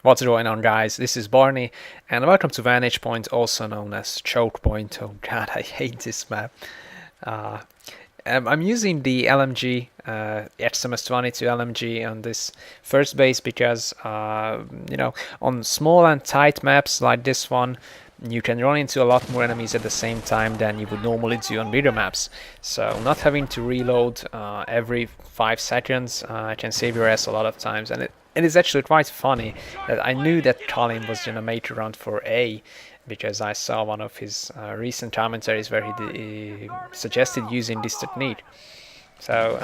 What's going on, guys? This is Barney, and welcome to Vantage Point, also known as Choke Point. Oh god, I hate this map. Uh, I'm using the LMG, HMS22 LMG on this first base because, on small and tight maps like this one, you can run into a lot more enemies at the same time than you would normally do on bigger maps. So not having to reload every 5 seconds can save your ass a lot of times, and it is actually quite funny that I knew that Colin was gonna make a run for A because I saw one of his recent commentaries where he suggested using this technique. So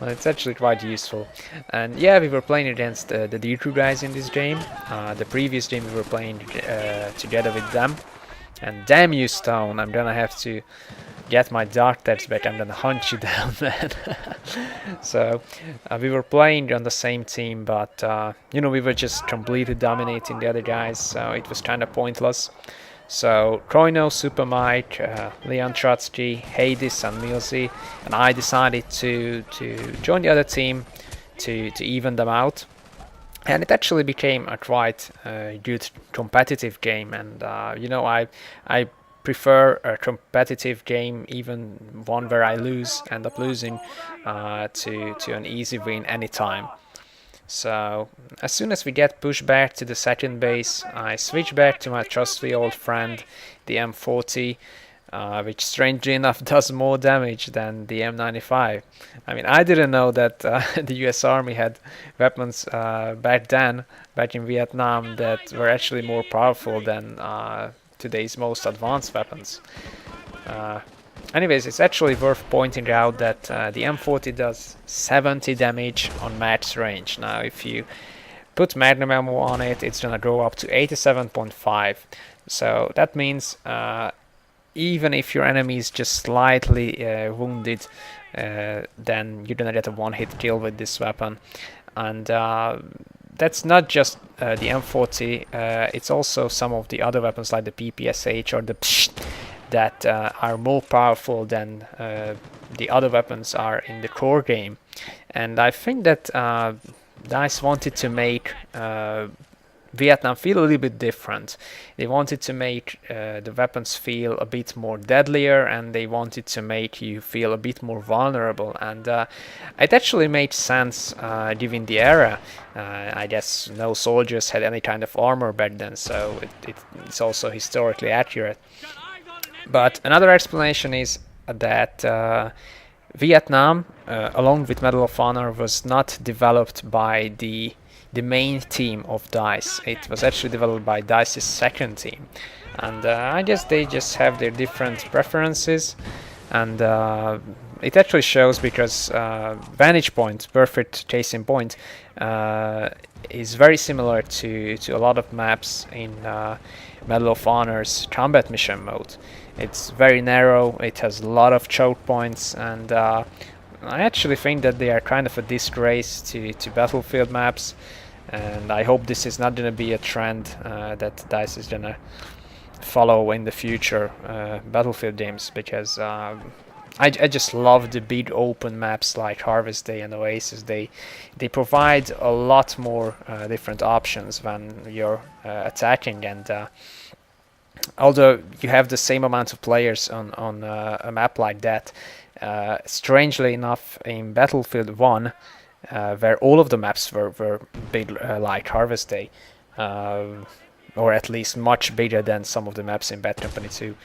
well, it's actually quite useful. And yeah, we were playing against the D2 guys in this game. The previous game we were playing together with them. And damn you, Stone, I'm gonna have to get my dark tabs back. I'm gonna hunt you down, man. So we were playing on the same team, but we were just completely dominating the other guys, so it was kind of pointless. So Kroino, Super Mike, Leon Trotsky, Hades, and Milsey, and I decided to join the other team to even them out. And it actually became a quite good competitive game, and I prefer a competitive game, even one where I end up losing, to an easy win anytime. So as soon as we get pushed back to the second base, I switch back to my trusty old friend, the M40, which strangely enough does more damage than the M95. I mean, I didn't know that the US Army had weapons back in Vietnam, that were actually more powerful than today's most advanced weapons. Uh, Anyways, it's actually worth pointing out that the M40 does 70 damage on max range. Now, if you put magnum ammo on it, it's gonna go up to 87.5. So that means even if your enemy is just slightly wounded, then you're gonna get a one-hit kill with this weapon. And that's not just the M40, it's also some of the other weapons like the PPSH or the PSH that are more powerful than the other weapons are in the core game. And I think that DICE wanted to make Vietnam feel a little bit different. They wanted to make the weapons feel a bit more deadlier, and they wanted to make you feel a bit more vulnerable. And it actually made sense given the era. I guess no soldiers had any kind of armor back then, so it's also historically accurate. But another explanation is that Vietnam, along with Medal of Honor, was not developed by the main team of DICE. It was actually developed by DICE's second team. And I guess they just have their different preferences. And it actually shows because Vantage Point, perfect case in point, is very similar to a lot of maps in Medal of Honor's combat mission mode. It's very narrow, it has a lot of choke points, and I actually think that they are kind of a disgrace to Battlefield maps, and I hope this is not going to be a trend that DICE is going to follow in the future Battlefield games, because I just love the big open maps like Harvest Day and Oasis. They provide a lot more different options when you're attacking, and although you have the same amount of players on a map like that, strangely enough, in Battlefield 1, where all of the maps were big like Harvest Day, or at least much bigger than some of the maps in Bad Company 2,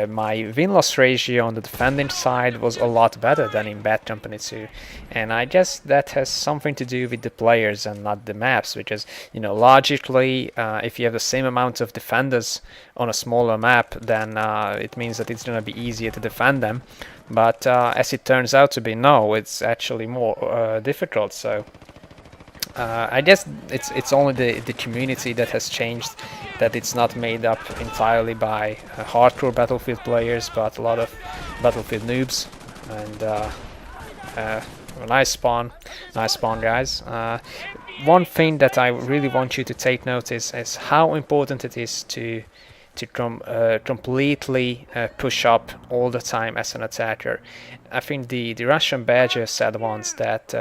my win-loss ratio on the defending side was a lot better than in Bad Company 2. And I guess that has something to do with the players and not the maps, because, logically, if you have the same amount of defenders on a smaller map, then it means that it's going to be easier to defend them. But as it turns out to be, no, it's actually more difficult. So I guess it's only the community that has changed, that it's not made up entirely by hardcore Battlefield players, but a lot of Battlefield noobs. And nice spawn, guys. One thing that I really want you to take notice is how important it is to completely push up all the time as an attacker. I think the Russian Badger said once that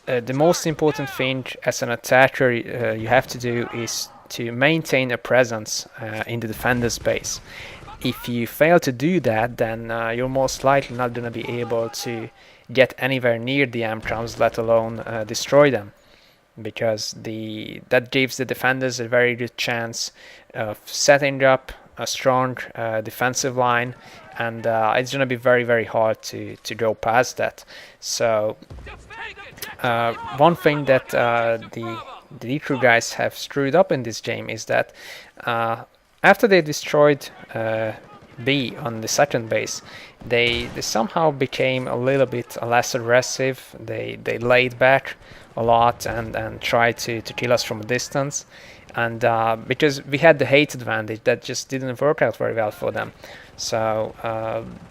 the most important thing as an attacker you have to do is to maintain a presence in the defender space. If you fail to do that, then you're most likely not going to be able to get anywhere near the M-Trams, let alone destroy them, because that gives the defenders a very good chance of setting up a strong defensive line, and it's going to be very, very hard to go past that. So one thing that the D-Crew guys have screwed up in this game is that after they destroyed B on the second base, they somehow became a little bit less aggressive. They laid back a lot and tried to kill us from a distance. And because we had the hate advantage, that just didn't work out very well for them. So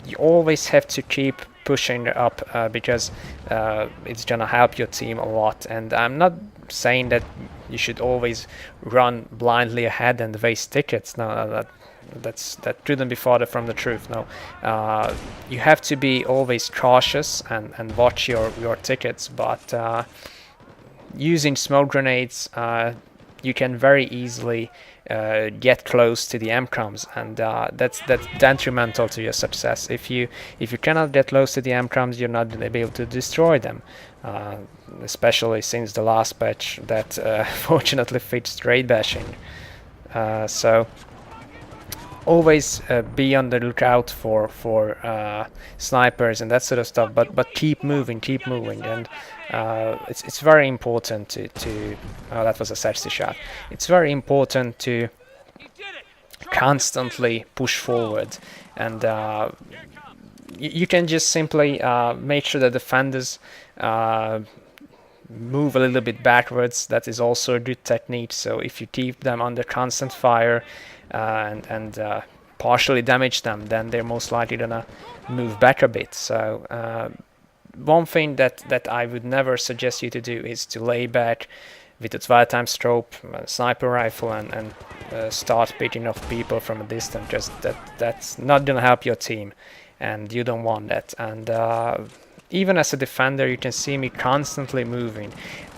you always have to keep pushing up because it's gonna help your team a lot. And I'm not saying that you should always run blindly ahead and waste tickets. No, that couldn't be farther from the truth. No, you have to be always cautious and watch your tickets. But using smoke grenades, you can very easily get close to the M-Crumbs, and that's detrimental to your success. If you cannot get close to the M-Crumbs, you're not going to be able to destroy them. Especially since the last patch that fortunately fixed raid bashing. So always be on the lookout for snipers and that sort of stuff, but keep moving, and it's very important to oh, that was a sexy shot. It's very important to constantly push forward, and you can just simply make sure that defenders move a little bit backwards. That is also a good technique. So if you keep them under constant fire and partially damage them, then they're most likely gonna move back a bit. So one thing that I would never suggest you to do is to lay back with a 12-time strobe, sniper rifle, and start picking off people from a distance. Just that's not gonna help your team, and you don't want that. And even as a defender, you can see me constantly moving.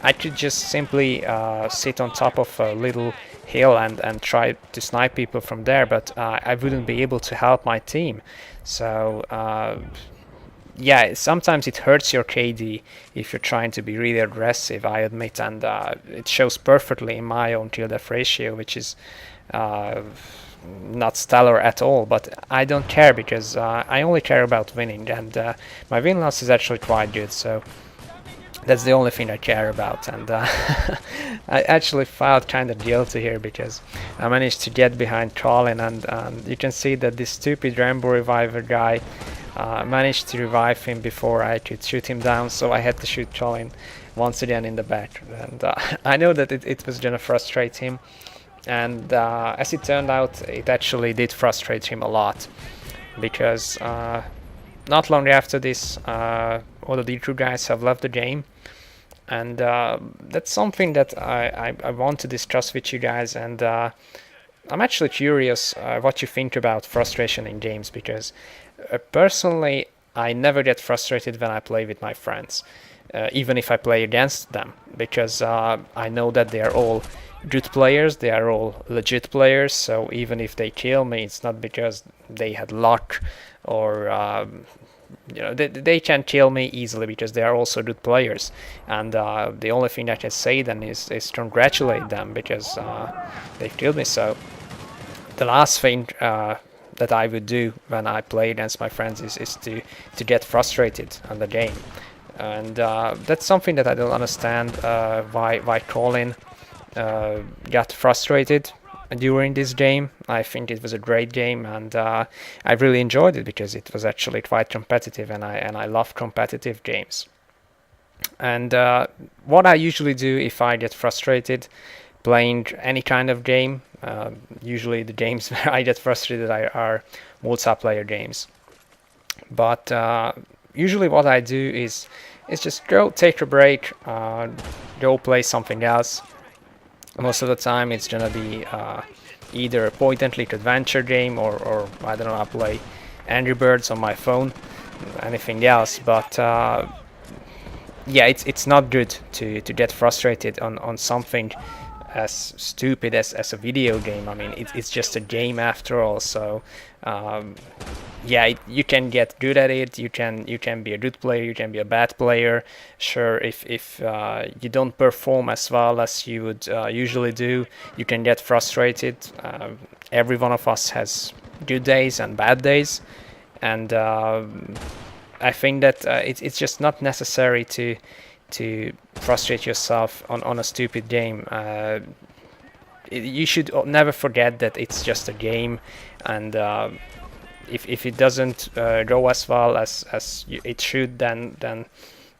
I could just simply sit on top of a little hill and try to snipe people from there, but I wouldn't be able to help my team. So yeah, sometimes it hurts your KD if you're trying to be really aggressive, I admit, and it shows perfectly in my own kill-death ratio, which is not stellar at all, but I don't care because I only care about winning, and my win-loss is actually quite good, so that's the only thing I care about. And I actually felt kind of guilty here because I managed to get behind Colin, and you can see that this stupid Rambo Reviver guy managed to revive him before I could shoot him down, so I had to shoot Colin once again in the back, and I know that it was gonna frustrate him. And as it turned out, it actually did frustrate him a lot, because not long after this, all the D2 guys have left the game, and that's something that I want to discuss with you guys. And I'm actually curious what you think about frustration in games, because personally, I never get frustrated when I play with my friends, even if I play against them, because I know that they are all good players, they are all legit players. So even if they kill me, it's not because they had luck, or you know, they can kill me easily because they are also good players. And the only thing I can say then is congratulate them, because they've killed me. So the last thing that I would do when I play against my friends is to get frustrated on the game. And that's something that I don't understand, why Colin got frustrated during this game. I think it was a great game, and I really enjoyed it because it was actually quite competitive, and I love competitive games. And what I usually do if I get frustrated playing any kind of game, usually the games where I get frustrated are multiplayer games. But usually what I do is just go take a break, go play something else. Most of the time it's gonna be either a point-and-click adventure game, or I don't know, I play Angry Birds on my phone, anything else. But yeah, it's not good to get frustrated on something as stupid as a video game. I mean, it's just a game after all. So yeah, you can get good at it. You can be a good player. You can be a bad player. Sure, if you don't perform as well as you would usually do, you can get frustrated. Every one of us has good days and bad days, and I think that it's just not necessary to frustrate yourself on a stupid game. You should never forget that it's just a game, and if it doesn't go as well as it should, then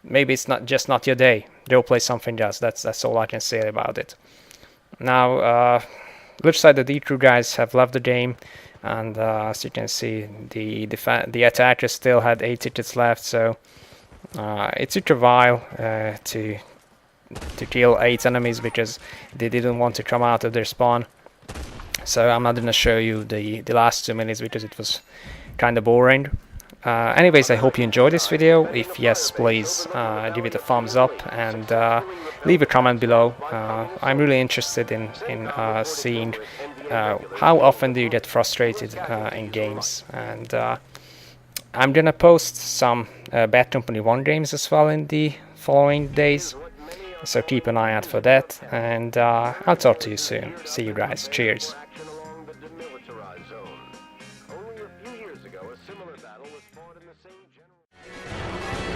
maybe it's not your day. Go play something else. That's all I can say about it. Now, looks like the D2 guys have left the game, and as you can see, the attackers still had 8 tickets left. So it took a while to kill 8 enemies because they didn't want to come out of their spawn. So I'm not gonna show you the last 2 minutes because it was kind of boring. Anyways, I hope you enjoyed this video. If yes, please give it a thumbs up and leave a comment below. I'm really interested in seeing how often do you get frustrated in games, and I'm gonna post some Bad Company 1 games as well in the following days, so keep an eye out for that, and I'll talk to you soon. See you guys. Cheers. Only a few years ago, a similar battle was fought in the same general...